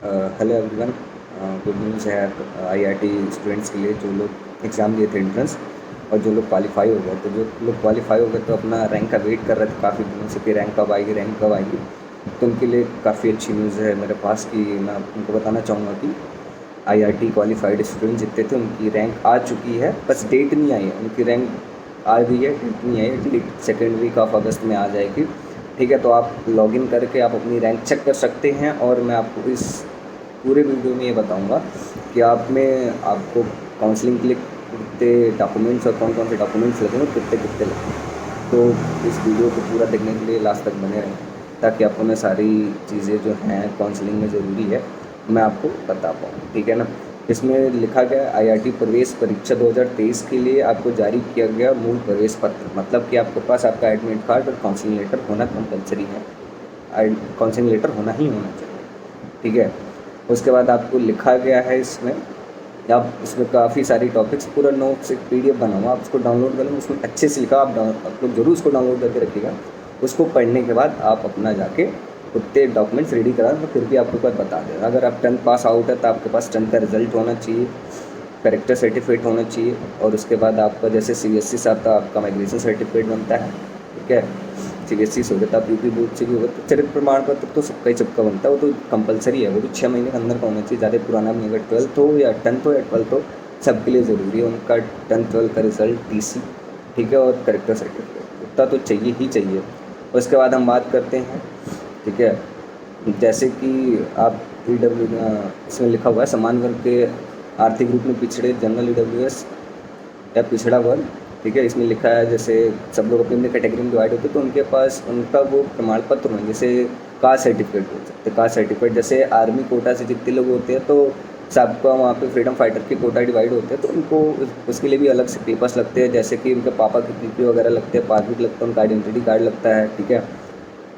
Hello everyone. Good news है IIT students के लिए जो लोग एग्ज़ाम दिए थे एंट्रेंस और जो लोग क्वालिफाई हो गए। तो जो लोग क्वालिफाई हो गए तो अपना रैंक का वेट कर रहे थे काफ़ी दिनों से कि रैंक कब आएगी, रैंक कब आएगी। तो उनके लिए काफ़ी अच्छी न्यूज़ है मेरे पास कि मैं उनको बताना चाहूँगा कि आईआईटी क्वालिफाइड स्टूडेंट जितने थे उनकी रैंक आ चुकी है, बस डेट नहीं आई है। उनकी रैंक आ गई है, डेट नहीं आई है, सेकेंड वीक ऑफ अगस्त में आ जाएगी। ठीक है, तो आप लॉगिन करके आप अपनी रैंक चेक कर सकते हैं और मैं आपको इस पूरे वीडियो में ये बताऊंगा कि आपको काउंसलिंग के लिए कितने डॉक्यूमेंट्स और कौन कौन से डॉक्यूमेंट्स लगेंगे, कितने कितने लगेंगे। तो इस वीडियो को पूरा देखने के लिए लास्ट तक बने रहें ताकि आपको मैं सारी चीज़ें जो हैं काउंसलिंग में ज़रूरी है मैं आपको बता पाऊँ। ठीक है ना। इसमें लिखा गया आईआईटी प्रवेश परीक्षा 2023 के लिए आपको जारी किया गया मूल प्रवेश पत्र, मतलब कि आपके पास आपका एडमिट कार्ड और काउंसलिंग लेटर होना कंपलसरी है। काउंसलिंग लेटर होना ही होना चाहिए। ठीक है। उसके बाद आपको लिखा गया है इसमें, आप इसमें काफ़ी सारी टॉपिक्स, पूरा नोट्स एक पीडीएफ बना हुआ, आप उसको डाउनलोड कर लेंगे। उसमें अच्छे से लिखा, आप लोग जरूर उसको डाउनलोड करके रखिएगा। उसको पढ़ने के बाद आप अपना जाके उतने डॉक्यूमेंट्स रेडी करा, तो फिर भी आपको एक बार बता देना। अगर आप 10th पास आउट है तो आपके पास 10th का रिजल्ट होना चाहिए, करेक्टर सर्टिफिकेट होना चाहिए, और उसके बाद आपका जैसे सीबीएसई से आता आपका माइग्रेशन सर्टिफिकेट बनता है। ठीक है, सीबीएसई से हो गया तो आप यूपी बोर्ड से भी होगा तो चरित्र प्रमाण पत्र तो सबका ही सबका बनता है, वो तो कंपलसरी है। वो भी 6 महीने के अंदर का होना चाहिए, ज़्यादा पुराना भी नहीं। अगर 12th हो या 10th हो या 12th हो, सबके लिए ज़रूरी है उनका 10th 12th का रिजल्ट, टीसी। ठीक है, और करेक्टर सर्टिफिकेट उतना तो चाहिए ही चाहिए। उसके बाद हम बात करते हैं, ठीक है, जैसे कि आप ईडब्ल्यू इसमें लिखा हुआ है समान वर्ग के आर्थिक रूप में पिछड़े जनरल ईडब्ल्यूएस या पिछड़ा वर्ग। ठीक है, इसमें लिखा है जैसे सब लोग अपनी अपनी कैटेगरी में डिवाइड होते हैं तो उनके पास उनका वो प्रमाण पत्र होंगे, जैसे कास्ट सर्टिफिकेट बोल सकते हैं। कास्ट सर्टिफिकेट जैसे आर्मी कोटा से जितने लोग होते हैं तो सबका वहाँ पे फ्रीडम फाइटर के कोटा डिवाइड होते हैं, तो उनको उसके लिए भी अलग से पेपर्स लगते हैं, जैसे कि उनके पापा की पीपी वगैरह लगते हैं, पासबुक लगता है, उनका आइडेंटिटी कार्ड लगता है। ठीक है,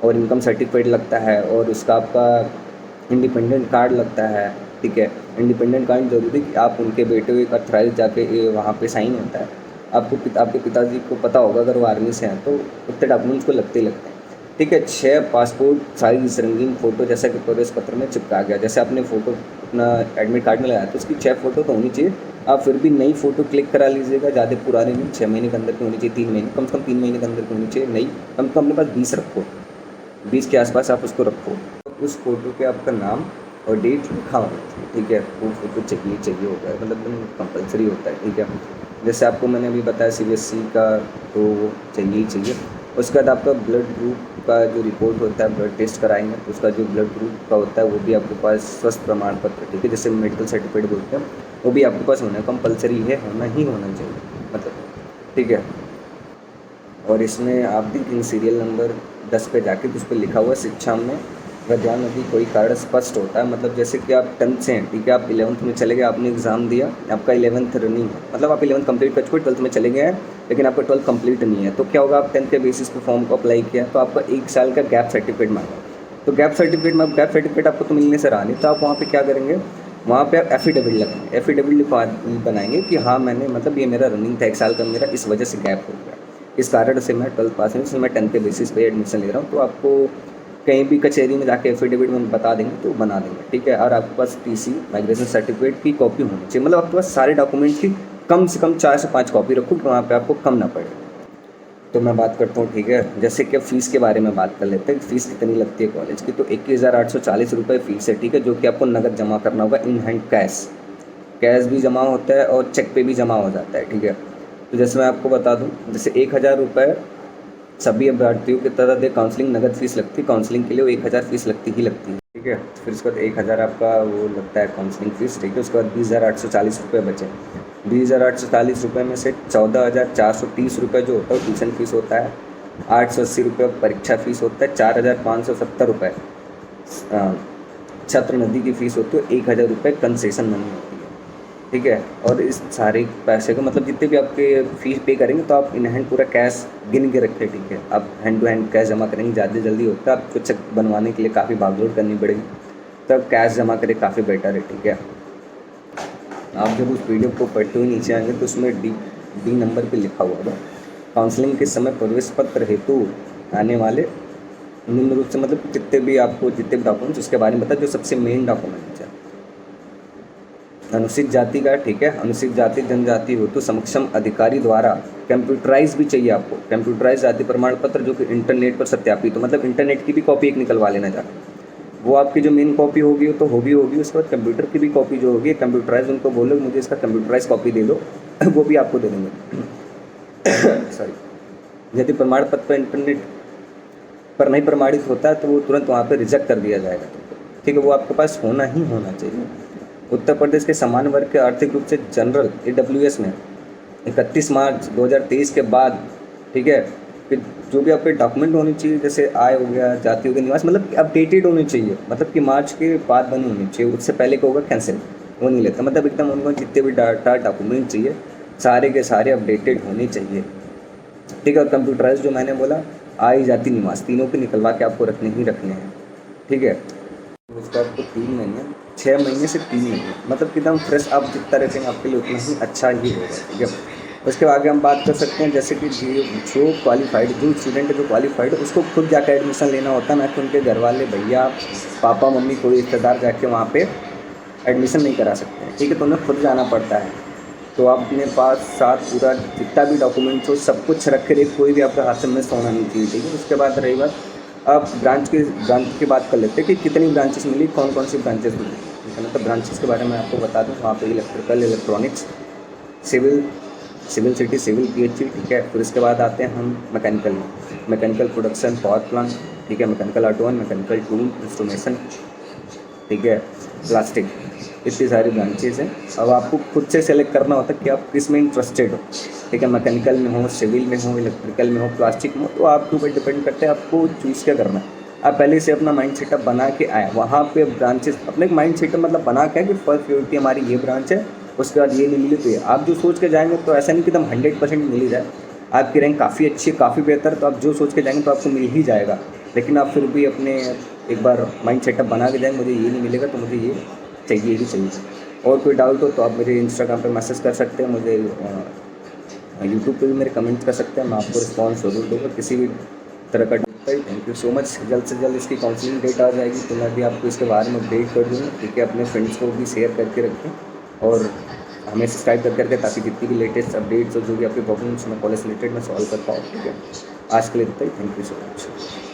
और इनकम सर्टिफिकेट लगता है, और उसका आपका इंडिपेंडेंट कार्ड लगता है। ठीक है, इंडिपेंडेंट कार्ड जरूरी कि आप उनके बेटे एक अथराइज जाके वहाँ पे साइन होता है। आपके पिताजी को पता होगा अगर वो आर्मी से हैं तो उतने डॉक्यूमेंट्स को लगते ही लगते हैं। ठीक है, 6 पासपोर्ट साइज रंगीन फ़ोटो जैसा कि प्रवेश पत्र में चिपका गया। जैसे आपने फ़ोटो अपना एडमिट कार्ड में लगाया तो उसकी 6 फ़ोटो तो होनी चाहिए। आप फिर भी नई फ़ोटो क्लिक करा लीजिएगा, ज़्यादा पुरानी नहीं, 6 महीने के अंदर की होनी चाहिए, 3 महीने, कम से कम 3 महीने के अंदर की होनी चाहिए। नई कम से कम अपने पास 20 रखो, 20 के आसपास आप उसको रखो। उस फोटो पे आपका नाम और डेट लिखा होना चाहिए। ठीक है, वो फोटो चाहिए होगा, मतलब एकदम कंपलसरी होता है। ठीक है, जैसे आपको मैंने अभी बताया सीबीएसई का, तो वो चाहिए ही चाहिए। उसके बाद आपका ब्लड ग्रुप का जो रिपोर्ट होता है, ब्लड टेस्ट कराएंगे तो उसका जो ब्लड ग्रुप का होता है वो भी आपके पास, स्वस्थ प्रमाण पत्र, ठीक है, जैसे मेडिकल सर्टिफिकेट बोलते हैं, वो भी आपके पास होना कंपलसरी है, होना ही होना चाहिए मतलब। ठीक है, और इसमें आप देखेंगे सीरियल नंबर 10 पे जाके तो उस पर लिखा हुआ है शिक्षा में विद्वान यदि कोई कारण स्पष्ट होता है, मतलब जैसे कि आप 10th से हैं, ठीक है, आप 11th में चले गए, आपने एग्ज़ाम दिया, आपका 11th रनिंग है, मतलब आप 11th कंप्लीट कर चुके, 12th में चले गए हैं लेकिन आपका 12th कंप्लीट नहीं है, तो क्या होगा, आप 10th के बेसिस पे फॉर्म को अप्लाई किया तो आपका 1 साल का गैप सर्टिफिकेट मांगा। तो गैप सर्टिफिकेट आपको तो मिलने से रहा नहीं, तो आप वहाँ पर क्या करेंगे, वहाँ पे आप एफिडेविट लगाएंगे, एफिडेविट बनाएंगे कि हाँ मैंने, मतलब ये मेरा रनिंग था 1 साल का, मेरा इस वजह से गैप हो गया, इस कारण से मैं 12th पास हूँ, इसलिए मैं 10th के बेसिस पे एडमिशन ले रहा हूँ। तो आपको कहीं भी कचहरी में जाके एफिडेविट में बता देंगे तो बना देंगे। ठीक है, और आपके पास टीसी माइग्रेशन सर्टिफिकेट की कॉपी होनी चाहिए, मतलब आपके पास सारे डॉक्यूमेंट की कम से कम 4 से 5 कॉपी रखो कि वहाँ पे आपको कम ना पड़े। तो मैं बात करता हूँ, ठीक है, जैसे कि फ़ीस के बारे में बात कर लेते हैं। फ़ीस कितनी लगती है कॉलेज की, तो 21,840 रुपये फ़ीस है। ठीक है, जो कि आपको नगद जमा करना होगा, इन हैंड कैश भी जमा होता है और चेक पे भी जमा हो जाता है। ठीक है, तो जैसे मैं आपको बता दूं, जैसे 1,000 रुपये सभी अभ्यर्थियों की तरह दे काउंसलिंग नगद फीस लगती है, काउंसलिंग के लिए वो 1,000 फीस लगती ही लगती है। ठीक है, फिर उसके बाद 1,000 आपका वो लगता है काउंसलिंग फीस। ठीक है, उसके बाद 20,840 रुपये बचे। 20,840 रुपये में से 14,430 रुपये जो होता है वो ट्यूशन फीस होता है, 880 रुपये परीक्षा फीस होता है, 4,570 रुपये छात्र निधि की फ़ीस होती है, 1,000 रुपये कंसेशन मनी होती है। ठीक है, और इस सारे पैसे को, मतलब जितने भी आपके फ़ीस पे करेंगे तो आप इन हैंड पूरा कैश गिन के रखें। ठीक है, आप हैंड टू हैंड कैश जमा करेंगे, ज़्यादा जल्दी होता है, आपको चेक बनवाने के लिए काफ़ी भागदौड़ करनी पड़ेगी, तब कैश जमा करें, काफ़ी बेटर है। ठीक है, आप जब उस वीडियो को पढ़ते हुए नीचे आएंगे तो उसमें डी नंबर पे लिखा हुआ होगा, काउंसलिंग के समय प्रवेश पत्र हेतु आने वाले निम्न रूप से, मतलब कितने भी आपको जितने भी डॉक्यूमेंट्स उसके बारे में बता, जो सबसे मेन डॉक्यूमेंट्स है अनुसूचित जाति का, ठीक है, अनुसूचित जाति जनजाति हो तो सक्षम अधिकारी द्वारा कंप्यूटराइज भी चाहिए आपको, कंप्यूटराइज जाति प्रमाण पत्र जो कि इंटरनेट पर सत्यापित हो, मतलब इंटरनेट की भी कॉपी एक निकलवा लेना जाकर। वो आपकी जो मेन कॉपी होगी वो तो होगी, उसके बाद कंप्यूटर की भी कॉपी जो होगी कंप्यूटराइज, उनको बोलो मुझे इसका कंप्यूटराइज कॉपी दे दो वो भी आपको दे देंगे सॉरी। यदि प्रमाण पत्र पर इंटरनेट पर नहीं प्रमाणित होता है तो वो तुरंत वहाँ पे रिजेक्ट कर दिया जाएगा, ठीक है, वो आपके पास होना ही होना चाहिए। उत्तर प्रदेश के समान वर्ग के आर्थिक रूप से जनरल AWS में 31 मार्च 2023 के बाद, ठीक है, कि जो भी आपके डॉक्यूमेंट होने चाहिए जैसे आय हो गया, जाति हो गया, निवास, मतलब अपडेटेड होने चाहिए, मतलब कि मार्च के बाद बने होने चाहिए, उससे पहले का होगा कैंसिल, वो नहीं लेता, मतलब एकदम उनको जितने भी डाटा डॉक्यूमेंट चाहिए सारे के सारे अपडेटेड होने चाहिए, ठीक है। और कंप्यूटराइज जो मैंने बोला, आय जाति निवास तीनों के निकलवा के आपको रखने ही रखने हैं, ठीक है। उसका आपको 3 महीने, 6 महीने से 3 महीने, मतलब कि एकदम फ्रेश आप जितना रखेंगे आपके लिए उतना ही अच्छा ही होगा, ठीक है। उसके आगे हम बात कर सकते हैं जैसे कि जो क्वालिफाइड, जो स्टूडेंट है जो क्वालिफाइड है उसको खुद जाकर एडमिशन लेना होता है, ना कि उनके घर वाले भैया पापा मम्मी कोई रिश्तेदार जाके वहाँ पे एडमिशन नहीं करा सकते हैं, ठीक है, तो उन्हें खुद जाना पड़ता है। तो आप अपने पास साथ पूरा जितना भी डॉक्यूमेंट्स हो सब कुछ रख कर, कोई भी आपका हाथ से मिस होना नहीं चाहिए, ठीक है। उसके बाद रही बात, आप ब्रांच की बात कर लेते हैं कि कितनी ब्रांचेस मिली, कौन कौन सी ब्रांचेस मिली, ठीक है ना। तो ब्रांचेस के बारे में आपको बता दूँ, वहाँ पे electrical, electronics, civil city, civil PhD, ठीक है। फिर इसके बाद आते हैं हम मैकेनिकल में, मैकेनिकल प्रोडक्शन, पावर प्लांट, ठीक है, mechanical auto, mechanical tool instrumentation, ठीक है, प्लास्टिक, इतनी सारी ब्रांचेज हैं। अब आपको खुद से सेलेक्ट करना होता है कि आप किस में इंटरेस्टेड हो, ठीक है, मैकेनिकल में हो, सिविल में हो, इलेक्ट्रिकल में हो, प्लास्टिक में हो, तो आपके ऊपर डिपेंड करता है आपको चूज़ क्या करना है। आप पहले से अपना माइंड सेटअप बना के आए, वहाँ पे ब्रांचेस अपने माइंड सेटअप मतलब बना के कि फर्स्ट प्रायोरिटी हमारी ये ब्रांच है, उसके बाद ये नहीं मिली तो ये, आप जो सोच के जाएंगे तो ऐसा नहीं कि एकदम 100% मिल ही जाए, आपकी रैंक काफ़ी अच्छी है, काफ़ी बेहतर, तो आप जो सोच के जाएंगे तो आपको मिल ही जाएगा। लेकिन आप फिर भी अपने एक बार माइंड सेटअप बना के जाएंगे, मुझे ये नहीं मिलेगा तो मुझे ये चाहिए ही चाहिए। और कोई डाउट हो तो आप मेरे इंस्टाग्राम पे मैसेज कर सकते हैं, मुझे यूट्यूब पे भी मेरे कमेंट्स कर सकते हैं, मैं आपको रिस्पॉन्स ज़रूर दूँगा किसी भी तरह का डाउट है। Thank you so much. जल्द से जल्द इसकी काउंसलिंग डेट आ जाएगी तो मैं भी आपको इसके बारे में अपडेट कर दूँगा, ठीक है। अपने फ्रेंड्स को भी शेयर करके रखें और हमें सब्सक्राइब करके रखें ताकि जितनी भी लेटेस्ट अपडेट्स और जो भी आपके प्रॉब्लम्स मैं कॉलेज रिलेटेड मैं सॉल्व कर पाऊँ, ठीक है। आज के लिए इतना ही, थैंक यू सो मच।